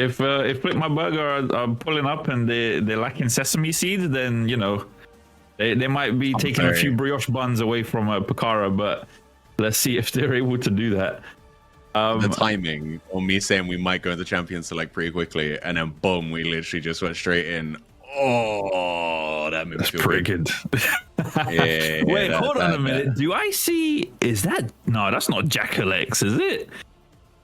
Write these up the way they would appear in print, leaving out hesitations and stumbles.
if Flip My Burger are pulling up and they're lacking sesame seeds, then you know they might be taking a few brioche buns away from PEKARA, but let's see if they're able to do that. The timing on me saying we might go to the Champions Select pretty quickly, and then boom, we literally just went straight in. Oh, that made me feel pretty good. Yeah, wait, hold on a minute. Do I see? Is that no? That's not Jack Alex, is it?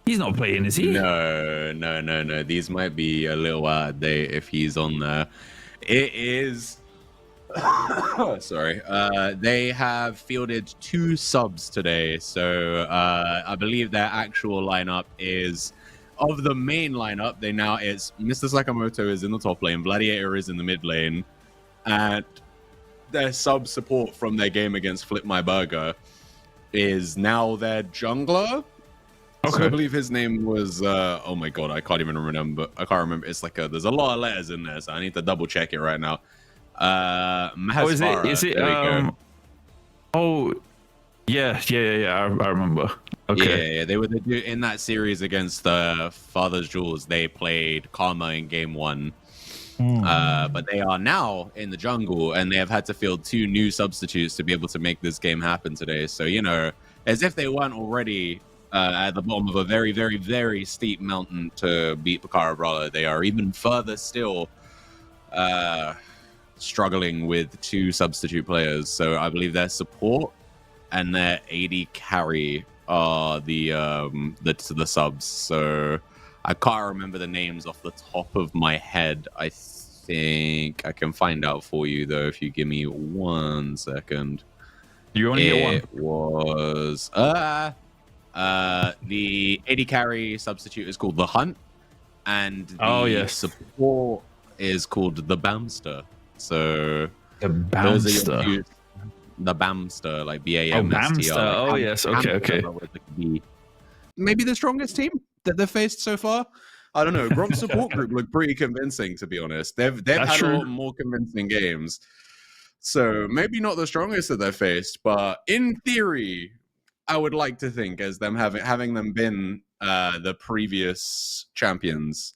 He's not playing, is he? No. These might be a little out of date if he's on there. It is. Sorry. They have fielded 2 subs today, so I believe their actual lineup is of the main lineup. It's Mr. Sakamoto is in the top lane, Gladiator is in the mid lane, and their sub support from their game against Flip My Burger is now their jungler. Okay. So I believe his name was oh my god, I can't even remember. I can't remember. It's like there's a lot of letters in there, so I need to double check it right now. Mahasvara. Is it oh yeah, I remember. Okay. Yeah, they were in that series against the Father's Jewels. They played Karma in game 1. But they are now in the jungle, and they have had to field 2 new substitutes to be able to make this game happen today. So, you know, as if they weren't already at the bottom of a very, very, very steep mountain to beat PEKARA BRALE, they are even further still struggling with 2 substitute players. So I believe their support and their AD carry are the subs. So I can't remember the names off the top of my head. I think I can find out for you, though, if you give me 1 second. You only get 1? It was the AD carry substitute is called the Hunt, and the support is called the Bamster. So the Bamster. The Bamster, like BAMSTR. Bamster. Oh, yes. Okay. Maybe the strongest team that they've faced so far. I don't know. Gromp's support group looked pretty convincing, to be honest. They've had a lot more convincing games. So maybe not the strongest that they've faced, but in theory, I would like to think, as them having them been the previous champions,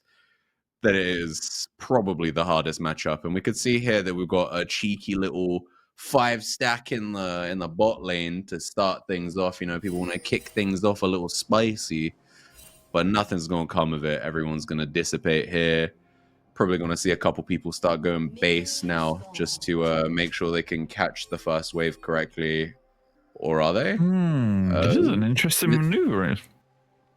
that it is probably the hardest matchup. And we could see here that we've got a cheeky little 5-stack in the bot lane to start things off. You know, people want to kick things off a little spicy, but nothing's going to come of it. Everyone's going to dissipate here. Probably going to see a couple people start going base now just to make sure they can catch the first wave correctly. Or are they? This is an interesting maneuver.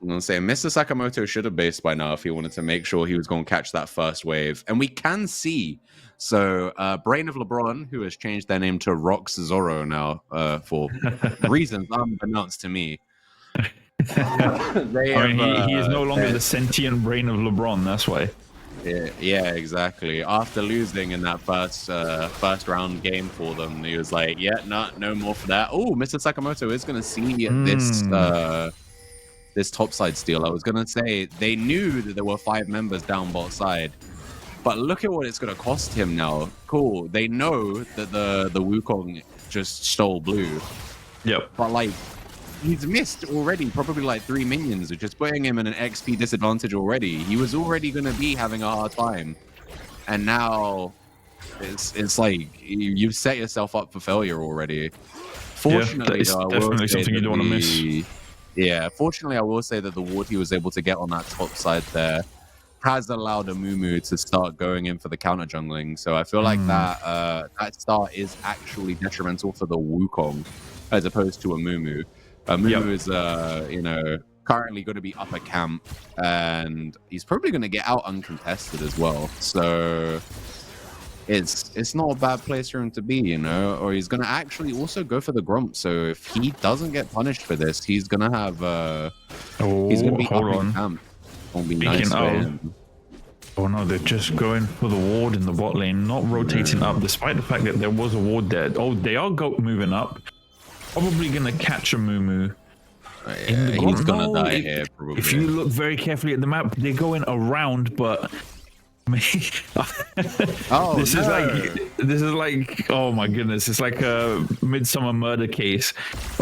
I'm going to say Mr. Sakamoto should have based by now if he wanted to make sure he was going to catch that first wave. And we can see. So Brain of LeBron, who has changed their name to Rox Zorro now for reasons unbeknownst to me. He is no longer the sentient brain of LeBron, that's why. Yeah, exactly. After losing in that first round game for them, he was like, yeah, no more for that. Oh, Mr. Sakamoto is going to see this topside steal. I was going to say, they knew that there were 5 members down bot side, but look at what it's going to cost him now. Cool. They know that the Wukong just stole blue. Yep. But, like, he's missed already probably like 3 minions, which is putting him in an XP disadvantage already. He was already going to be having a hard time. And now it's like you've set yourself up for failure already. Fortunately, though, definitely something you don't want to miss. Yeah, fortunately, I will say that the ward he was able to get on that top side there has allowed a Mumu to start going in for the counter jungling. So I feel like that start is actually detrimental for the Wukong as opposed to a Mumu. Mumu is, currently going to be up at camp, and he's probably going to get out uncontested as well. So it's not a bad place for him to be, you know, or he's going to actually also go for the Grump. So if he doesn't get punished for this, he's going to have he's going to be up in camp. Won't be nice for him. Oh no, they're just going for the ward in the bot lane, not rotating up, despite the fact that there was a ward there. Oh, they are moving up. Probably going to catch a Mumu. He's going to die here, probably. If you look very carefully at the map, they're going around, but... this is like, oh my goodness, it's like a Midsummer Murder case.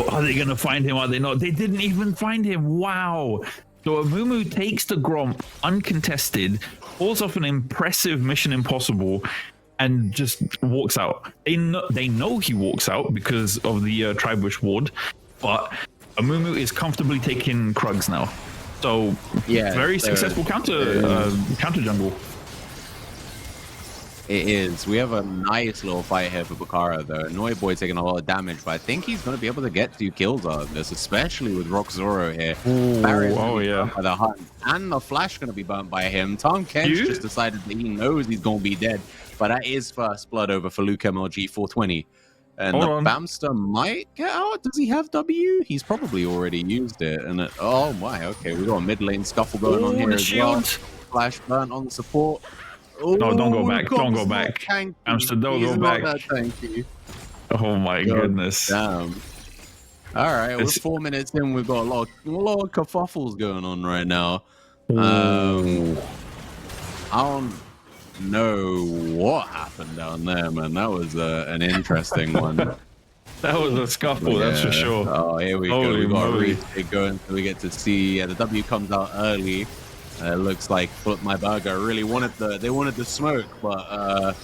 Are they going to find him? Are they not? They didn't even find him. Wow. So Amumu takes the Gromp uncontested, pulls off an impressive Mission Impossible, and just walks out. They know he walks out because of the Tribush ward, but Amumu is comfortably taking Krugs now. So yeah, very successful counter jungle. It is. We have a nice little fight here for PEKARA, though. Noi Boy taking a lot of damage, but I think he's going to be able to get 2 kills out of this, especially with Rock Zoro here. Oh, yeah. By the hunt, and the flash going to be burnt by him. Tom Kench just decided that he knows he's going to be dead, but that is first blood over for Luke MLG 420. And the Bamster might get out. Does he have W? He's probably already used it. And oh my, okay, we got a mid lane scuffle going on here as well. Flash burnt on the support. Oh, no, don't go back. Don't go back. Bamster, don't go back. Oh my goodness. Damn. All right, we're 4 minutes in. We've got a lot of kerfuffles going on right now. I don't know what happened down there, man. That was an interesting one. That was a scuffle, that's for sure. Oh, here we go. We got a retake going, so we get to see. The W comes out early. It looks like Flip My Burger really wanted the smoke, but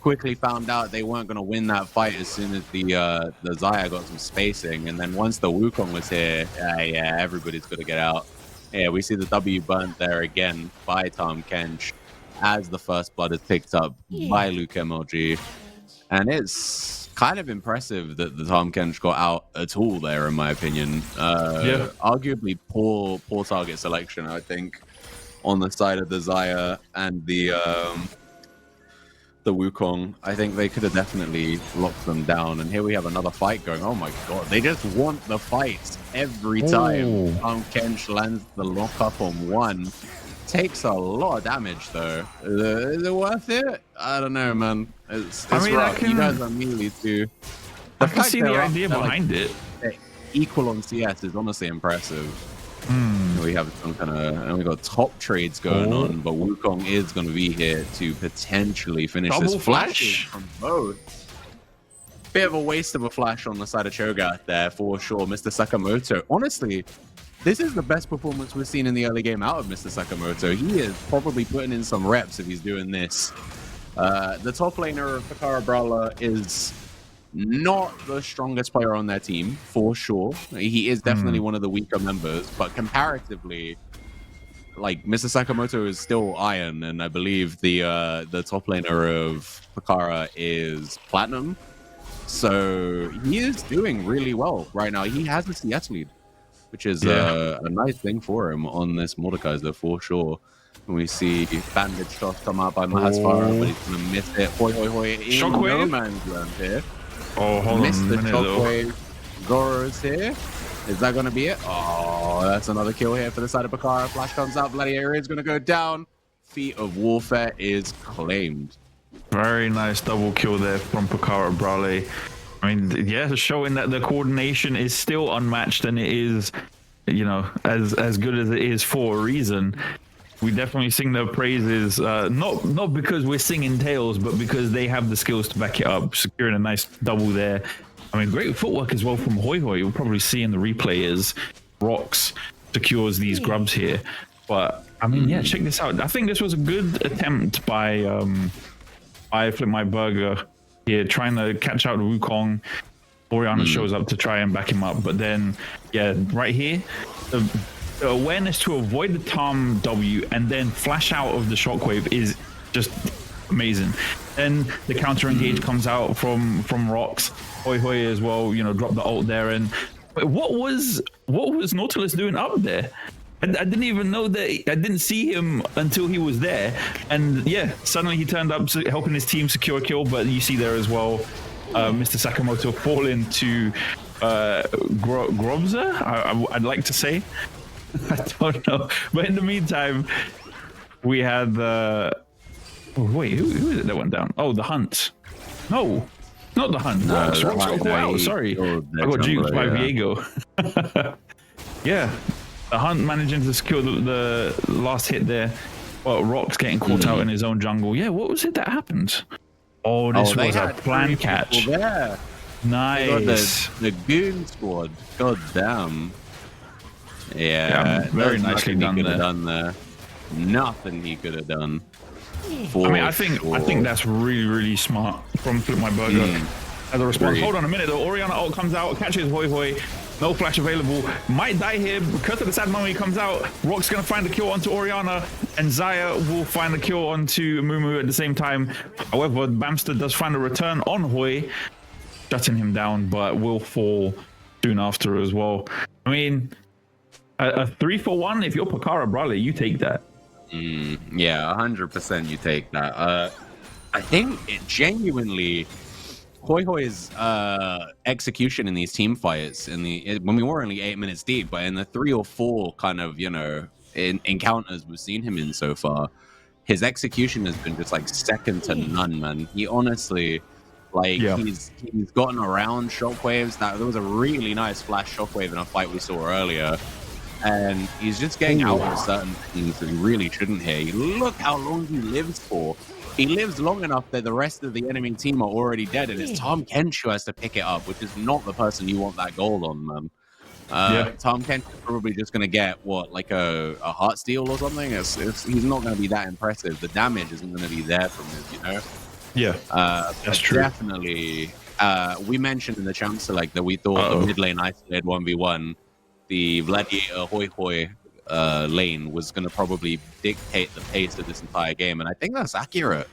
quickly found out they weren't going to win that fight as soon as the Xayah got some spacing. And then once the Wukong was here, yeah, everybody's going to get out. Yeah, we see the W burnt there again by Tom Kench as the first blood is picked up by Luke MLG. And it's kind of impressive that the Tom Kench got out at all there, in my opinion. Arguably poor target selection, I think, on the side of the Xayah and the Wukong. I think they could have definitely locked them down. And here we have another fight going. Oh my god, they just want the fights every time. Tom Kench lands the lockup on one. Takes a lot of damage though. Is it worth it? I don't know, man. It's rough. You guys are melee too. I can see the idea behind it. Equal on CS is honestly impressive. We have some kind of, and we got top trades going on, but Wukong is going to be here to potentially finish this. Flash from both. Bit of a waste of a flash on the side of Cho'Gath there for sure. Mr. Sakamoto, honestly, this is the best performance we've seen in the early game out of Mr. Sakamoto. He is probably putting in some reps if he's doing this. The top laner of PEKARA BRALE is not the strongest player on their team, for sure. He is definitely one of the weaker members, but comparatively, like, Mr. Sakamoto is still iron, and I believe the top laner of PEKARA is platinum. So he is doing really well right now. He has the CS lead, which is a nice thing for him on this Mordekaiser, for sure. And we see bandage shots come out by Mahasfara, but he's going to miss it. Hoi, hoi, hoi. Shockwave? No man's land here. Oh, hold on a minute, though. Zoro's here. Is that going to be it? Oh, that's another kill here for the side of PEKARA. Flash comes out. Gladiator is going to go down. Feat of Warfare is claimed. Very nice double kill there from PEKARA BRALE. I mean, yeah, showing that the coordination is still unmatched, and it is, you know, as good as it is for a reason. We definitely sing their praises, not because we're singing tales, but because they have the skills to back it up, securing a nice double there. I mean, great footwork as well from Hoi Hoi. You'll probably see in the replay as Rox secures these grubs here. But, I mean, yeah, check this out. I think this was a good attempt by Flip My Burger here, trying to catch out Wukong. Oriana shows up to try and back him up. But then, yeah, right here, the awareness to avoid the Tom W and then flash out of the shockwave is just amazing. Then the counter engage comes out from Rox. Hoi Hoi as well, you know, drop the ult there. And what was Nautilus doing up there? I didn't even know that. I didn't see him until he was there. And yeah, suddenly he turned up helping his team secure a kill. But you see there as well, Mr. Sakamoto fall into Grobza, I'd like to say. I don't know, but in the meantime, we had the. Oh, wait, who is it that went down? Oh, the Hunt. No, not the Hunt. Rox got caught out. Sorry, I got juked by Viego. Yeah, the Hunt managing to secure the last hit there, but Rox getting caught out in his own jungle. Yeah, what was it that happened? Oh, this was a plan catch. Nice. The Goon Squad. God damn. Yeah, very nicely done there. Nothing he could have done. I mean, I think that's really smart from Flip My Burger as a response. Hold on a minute, though. Orianna ult comes out, catches Hoi Hoi. No flash available. Might die here because of the sad moment he comes out. Rock's gonna find the kill onto Orianna, and Zaya will find the kill onto Mumu at the same time. However, Bamster does find a return on Hoi, shutting him down, but will fall soon after as well. I mean, a 3-for-1. If you're PEKARA BRALE, you take that. Yeah, 100% you take that. I think it genuinely, Hoi Hoi's execution in these team fights, when we were only 8 minutes deep, but in the 3 or 4 kind of, encounters we've seen him in so far, his execution has been just like second to none, man. He honestly, he's gotten around shockwaves. There was a really nice flash shockwave in a fight we saw earlier. And he's just getting out of certain things that he really shouldn't here. Look how long he lives for. He lives long enough that the rest of the enemy team are already dead, and it's Tom Kench who has to pick it up, which is not the person you want that gold on, man. Tom Kench is probably just going to get, like a heart steal or something. He's not going to be that impressive. The damage isn't going to be there from him, Yeah, that's true. Definitely. We mentioned in the champ select that we thought the mid lane isolated 1v1, the Gladiator Hoi Hoi lane was going to probably dictate the pace of this entire game, and I think that's accurate.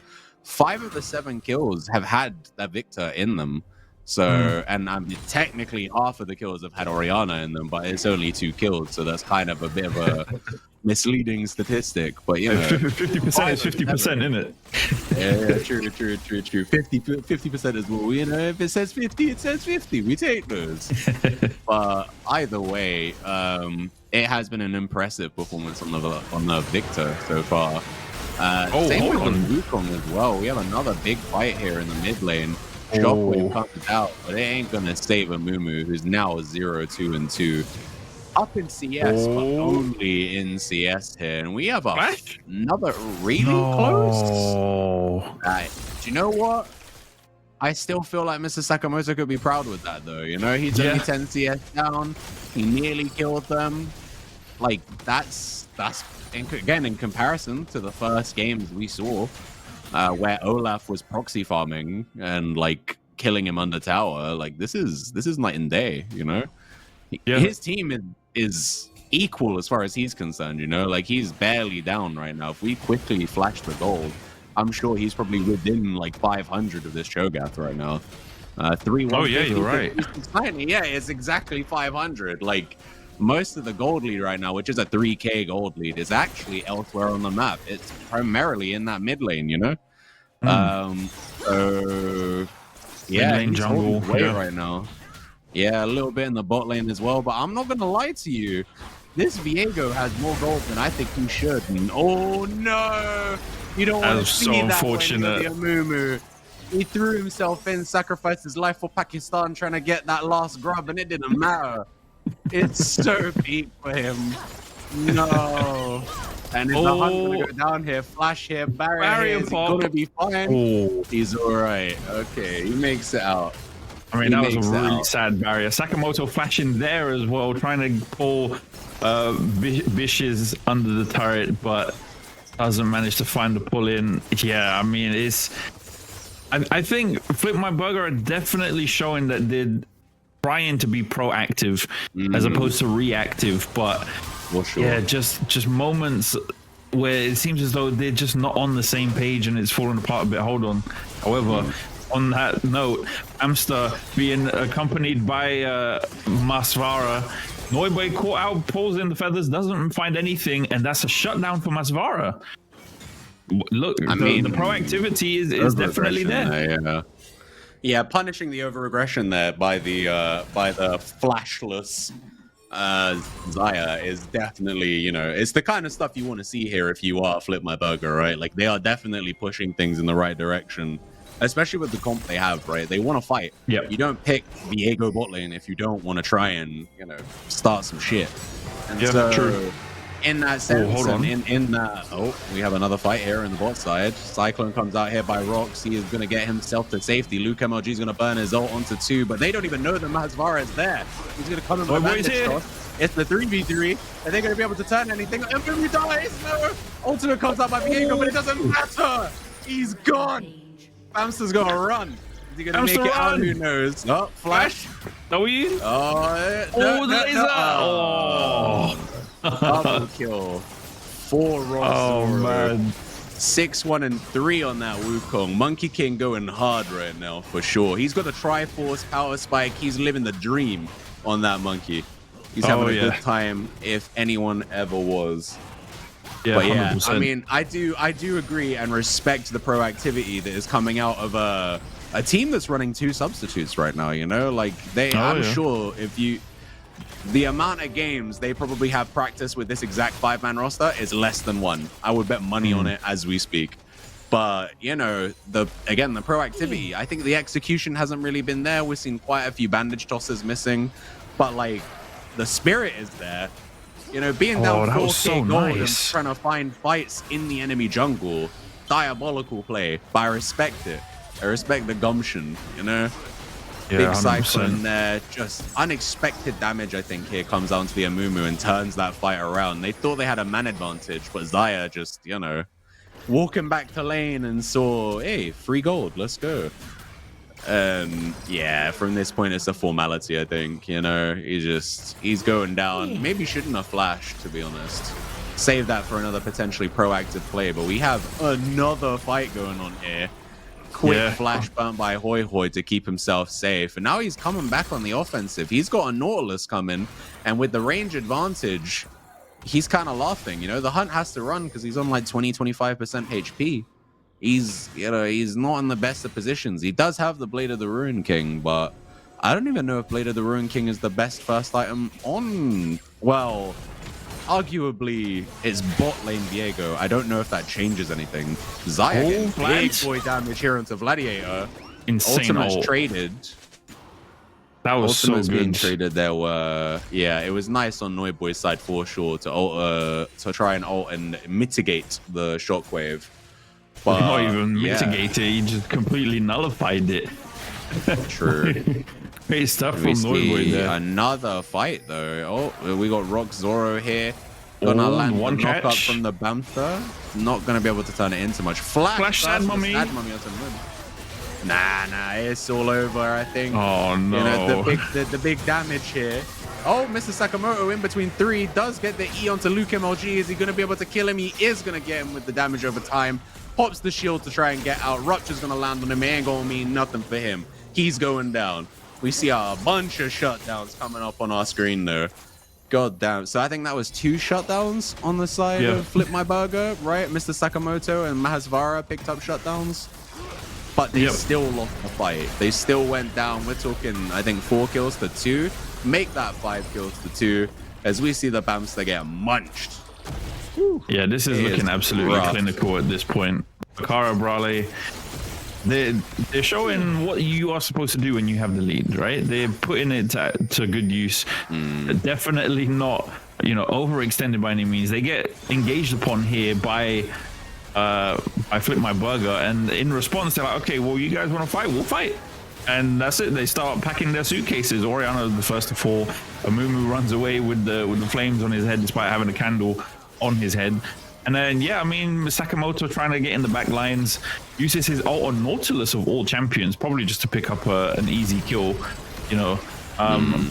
5 of the 7 kills have had that Victor in them, so and technically half of the kills have had Orianna in them, but it's only 2 kills, so that's kind of a bit of a misleading statistic. But 50% is 50%, isn't it? Yeah, true. 50% is what we, if it says 50, it says 50. We take those. But either way, it has been an impressive performance on the Victor so far. Same with the Wukong as well. We have another big fight here in the mid lane. Shockwave comes out, but it ain't gonna save a Mumu, who's now 0-2-2. Up in CS, but only in CS here. And we have another really close. Do you know what? I still feel like Mr. Sakamoto could be proud with that, though. He's only 10 CS down. He nearly killed them. Like, that's again, in comparison to the first games we saw, where Olaf was proxy farming and, killing him under tower. Like, this is night and day, His team is equal as far as he's concerned, he's barely down right now. If we quickly flash the gold, I'm sure he's probably within 500 of this Cho'Gath right now. 3-1. Oh yeah, you're right. Yeah, it's exactly 500. Most of the gold lead right now, which is a 3k gold lead, is actually elsewhere on the map. It's primarily in that mid lane, So yeah, lane jungle right now. Yeah, a little bit in the bot lane as well, but I'm not gonna lie to you. This Viego has more gold than I think he should. And oh no! You don't want to see that unfortunate. When Mumu. He threw himself in, sacrificed his life for Pakistan, trying to get that last grub, and it didn't matter. It's so deep for him. No. And is the hunt gonna go down here? Flash here, barrier is gonna be fine. He's alright. Okay, he makes it out. I mean, that was a really sad barrier. Sakamoto flashing there as well, trying to pull Bishes under the turret, but doesn't manage to find the pull in. Yeah, I mean, I think Flip My Burger are definitely showing that they're trying to be proactive as opposed to reactive, but yeah, just moments where it seems as though they're just not on the same page and it's falling apart a bit. Hold on. However, on that note, Amster being accompanied by Masvara, Noiboy caught out, pulls in the feathers, doesn't find anything, and that's a shutdown for Masvara. Look, the proactivity is definitely there. Yeah, punishing the over-aggression there by the flashless Zaya is definitely, it's the kind of stuff you want to see here if you are Flip My Burger, right? Like, they are definitely pushing things in the right direction, especially with the comp they have, right? They want to fight. Yep. You don't pick Viego bot lane if you don't want to try and, start some shit. And so, true. in that sense. And in that, we have another fight here in the bot side. Cyclone comes out here by Rox. He is going to get himself to safety. Luke MLG is going to burn his ult onto 2, but they don't even know that Mahasvara is there. He's going to come in with a bandage toss. It's the 3v3. Are they going to be able to turn anything? Infamy dies! No! Ultimate comes out by Viego, but it doesn't matter! He's gone! Bamster's going to run. Is he going to make it out? Who knows? Oh, flash. W. Oh, the laser! Oh. Double kill. 4 Ross. Oh, man. 6-1 and 3 on that Wukong. Monkey King going hard right now, for sure. He's got the Triforce Power Spike. He's living the dream on that monkey. He's having a good time, if anyone ever was. Yeah, but yeah, 100%. I mean, I do agree and respect the proactivity that is coming out of a team that's running 2 substitutes right now, you know? Like, I'm sure if you... The amount of games they probably have practice with this exact 5-man roster is less than 1. I would bet money on it as we speak. But, you know, the proactivity, I think the execution hasn't really been there. We've seen quite a few bandage tosses missing. But, like, the spirit is there. You know, being down 4K gold and trying to find fights in the enemy jungle. Diabolical play. But I respect it. I respect the gumption, you know? Yeah, big Cyclone there, just unexpected damage, I think, here comes down to the Amumu and turns that fight around. They thought they had a man advantage, but Xayah just, you know, walking back to lane and saw, hey, free gold, let's go. Yeah, from this point, it's a formality, I think, you know, he's going down. Maybe shouldn't have flashed, to be honest. Save that for another potentially proactive play, but we have another fight going on here. Quick flash burn by Hoi Hoi to keep himself safe. And now he's coming back on the offensive. He's got a Nautilus coming. And with the range advantage, he's kind of laughing. You know, the Hunt has to run because he's on like 20-25% HP. He's, you know, he's not in the best of positions. He does have the Blade of the Ruin King, but I don't even know if Blade of the Ruin King is the best first item on, well... Arguably, it's bot lane Viego. I don't know if that changes anything. Xayah getting big boy damage here onto Gladiator. Insane. Ultimate's traded. That was so good. Being traded. There were, yeah, it was nice on Noiboy's side for sure to try and ult and mitigate the shockwave. But not even mitigate it. He just completely nullified it. True. Great stuff from Noiboy there. Another fight though. Oh, we got Rock Zoro here. Gonna land one knock up from the Bantha. Not gonna be able to turn it into much. Flash Sad Mummy. Sad Mummy onto the moon. Nah, it's all over, I think. Oh no. You know, the big damage here. Oh, Mr. Sakamoto in between 3 does get the E onto Luke MLG. Is he gonna be able to kill him? He is gonna get him with the damage over time. Pops the shield to try and get out. Rupture's gonna land on him. It ain't gonna mean nothing for him. He's going down. We see a bunch of shutdowns coming up on our screen there. God damn. So I think that was 2 shutdowns on the side of Flip My Burger, right? Mr. Sakamoto and Mahasvara picked up shutdowns. But they still lost the fight. They still went down. We're talking, I think, 4 kills to 2. Make that 5 kills to 2 as we see the Bamster get munched. Yeah, this is looking absolutely clinical at this point. PEKARA, BRALE, they're showing what you are supposed to do when you have the lead, right? They're putting it to good use. Definitely not, you know, overextended by any means. They get engaged upon here by Flip My Burger, and in response they're like, okay, well, you guys want to fight? We'll fight. And that's it. They start packing their suitcases. Oriana is the first to fall. Amumu runs away with the flames on his head despite having a candle on his head. And then, yeah, I mean, Sakamoto trying to get in the back lines, uses his ult on Nautilus of all champions, probably just to pick up an easy kill, you know.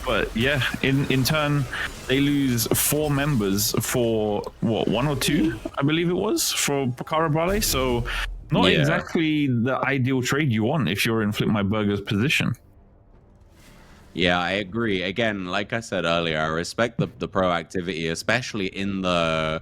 But yeah, in turn, they lose 4 members for, what, 1 or 2, I believe it was, for PEKARA BRALE. So not exactly the ideal trade you want if you're in Flip My Burger's position. Yeah, I agree. Again, like I said earlier, I respect the proactivity, especially in the...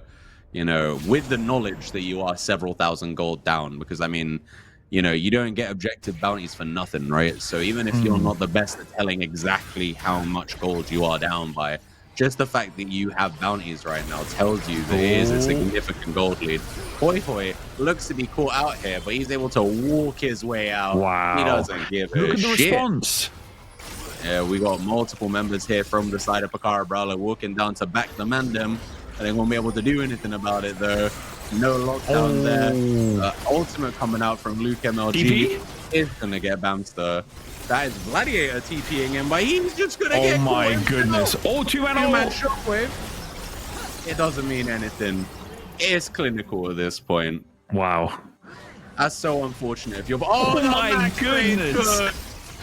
you know, with the knowledge that you are several thousand gold down, because I mean, you know, you don't get objective bounties for nothing, right? So even if you're not the best at telling exactly how much gold you are down by, just the fact that you have bounties right now tells you that it is a significant gold lead. Hoi Hoi looks to be caught out here, but he's able to walk his way out. Wow. He doesn't give a shit. Look at the response. Yeah, we got multiple members here from the side of PEKARA BRALE walking down to back the Mandem. They won't be able to do anything about it though. No lockdown there. Ultimate coming out from Luke MLG is gonna get Bamster. That is Gladiator TPing him, but he's just gonna get. Oh my goodness! Oh, two-man shockwave. It doesn't mean anything. It's clinical at this point. Wow. That's so unfortunate. If you're oh my goodness!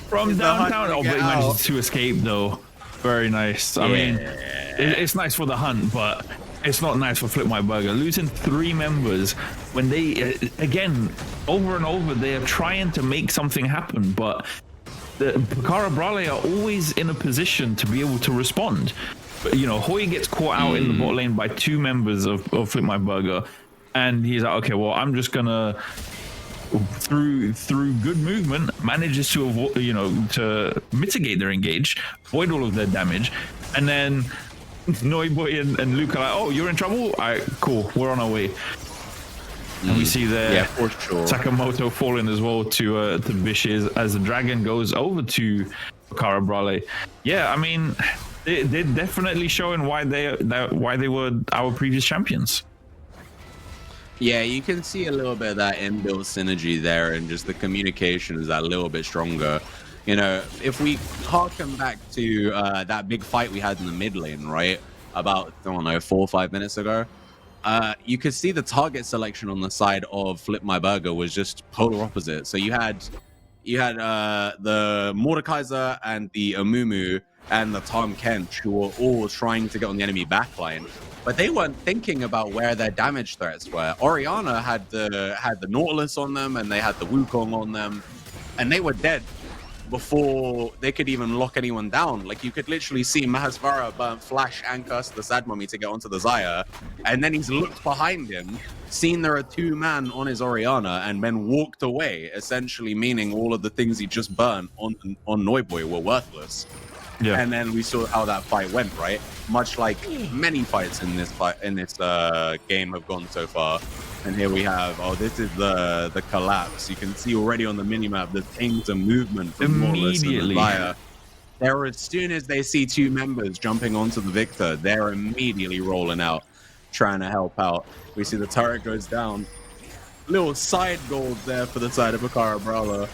From downtown, but he manages to escape though. Very nice. I mean, it's nice for the hunt, but it's not nice for Flip My Burger. Losing 3 members when they, again, over and over, they are trying to make something happen, but the PEKARA BRALE are always in a position to be able to respond. But, you know, Hoy gets caught out in the bot lane by 2 members of Flip My Burger, and he's like, okay, well, I'm just gonna, through good movement, manages to avoid, you know, to mitigate their engage, avoid all of their damage, and then Noiboy and Luke are like, oh, you're in trouble? All right, cool, we're on our way. And we see there for sure. Sakamoto falling as well to Bishes as the dragon goes over to PEKARA BRALE. Yeah, I mean, they're definitely showing why they were our previous champions. Yeah, you can see a little bit of that inbuilt synergy there, and just the communication is that little bit stronger. You know, if we harken back to that big fight we had in the mid lane, right? About, I don't know, 4 or 5 minutes ago. You could see the target selection on the side of Flip My Burger was just polar opposite. So you had the Mordekaiser and the Amumu and the Tom Kench, who were all trying to get on the enemy backline, but they weren't thinking about where their damage threats were. Orianna had the Nautilus on them, and they had the Wukong on them, and they were dead before they could even lock anyone down. Like, you could literally see Mahasvara burn Flash and curse the Sad Mummy to get onto the Xayah, and then he's looked behind him, seen there are 2 man on his Orianna, and then walked away, essentially meaning all of the things he just burnt on Noiboy were worthless. Yeah. And then we saw how that fight went, right? Much like many fights in this game have gone so far. And here we have, this is the collapse. You can see already on the minimap the things of movement from immediately. There, as soon as they see 2 members jumping onto the Victor, they're immediately rolling out, trying to help out. We see the turret goes down. Little side goals there for the side of PEKARA BRALE.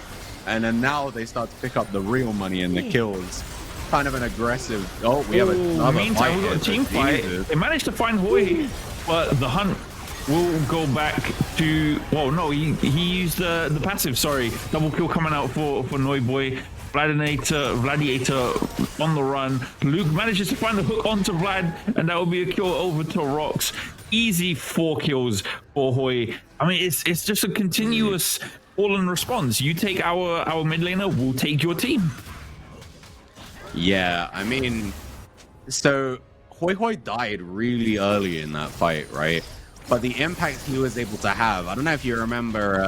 And then now they start to pick up the real money and the kills. Kind of an aggressive. Oh, we have another meantime, we got a team fight. They managed to find Hoy, but the hunt will go back to. Well, no, he used the passive. Sorry, double kill coming out for Noiboy. Gladiator on the run. Luke manages to find the hook onto Vlad, and that will be a kill over to Rox. Easy 4 kills for Hoy. I mean, it's just a continuous all-in response. You take our mid laner, we'll take your team. Yeah, I mean, so Hoy died really early in that fight, right? But the impact he was able to have, I don't know if you remember,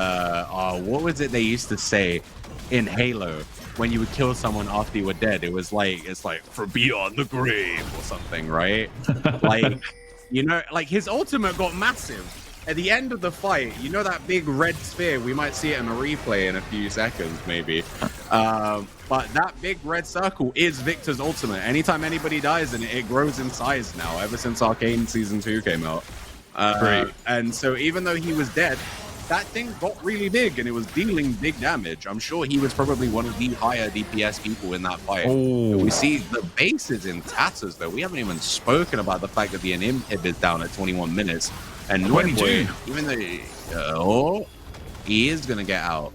what was it they used to say in Halo when you would kill someone after you were dead? It's like from beyond the grave or something, right? Like, you know, like his ultimate got massive. At the end of the fight, you know that big red sphere? We might see it in a replay in a few seconds, maybe. But that big red circle is Victor's ultimate. Anytime anybody dies in it, it grows in size now, ever since Arcane Season 2 came out. Great. And so even though he was dead, that thing got really big, and it was dealing big damage. I'm sure he was probably one of the higher DPS people in that fight. We see the base is in tatters, though. We haven't even spoken about the fact that the inhib is down at 21 minutes. And 22. Even though he is going to get out.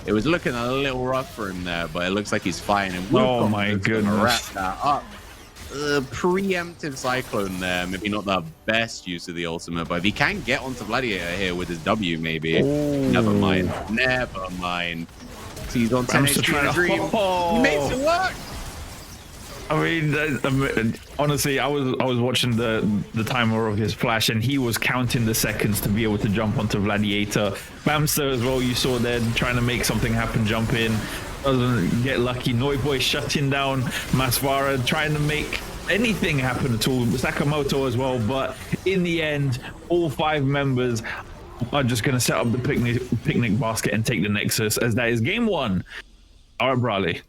It was looking a little rough for him there, but it looks like he's fine. And oh my goodness. Wrap that up. Preemptive Cyclone there. Maybe not the best use of the ultimate, but if he can get onto Gladiator here with his W, maybe. Never mind. Never mind. He's on 10 HP in a dream. He makes it work. I mean, honestly, I was watching the timer of his flash, and he was counting the seconds to be able to jump onto Gladiator. Bamster as well, you saw there trying to make something happen, jump in, doesn't get lucky. Noiboy shutting down Masvara, trying to make anything happen at all. Sakamoto as well, but in the end, all 5 members are just going to set up the picnic basket and take the Nexus, as that is game 1. All right, BRALE.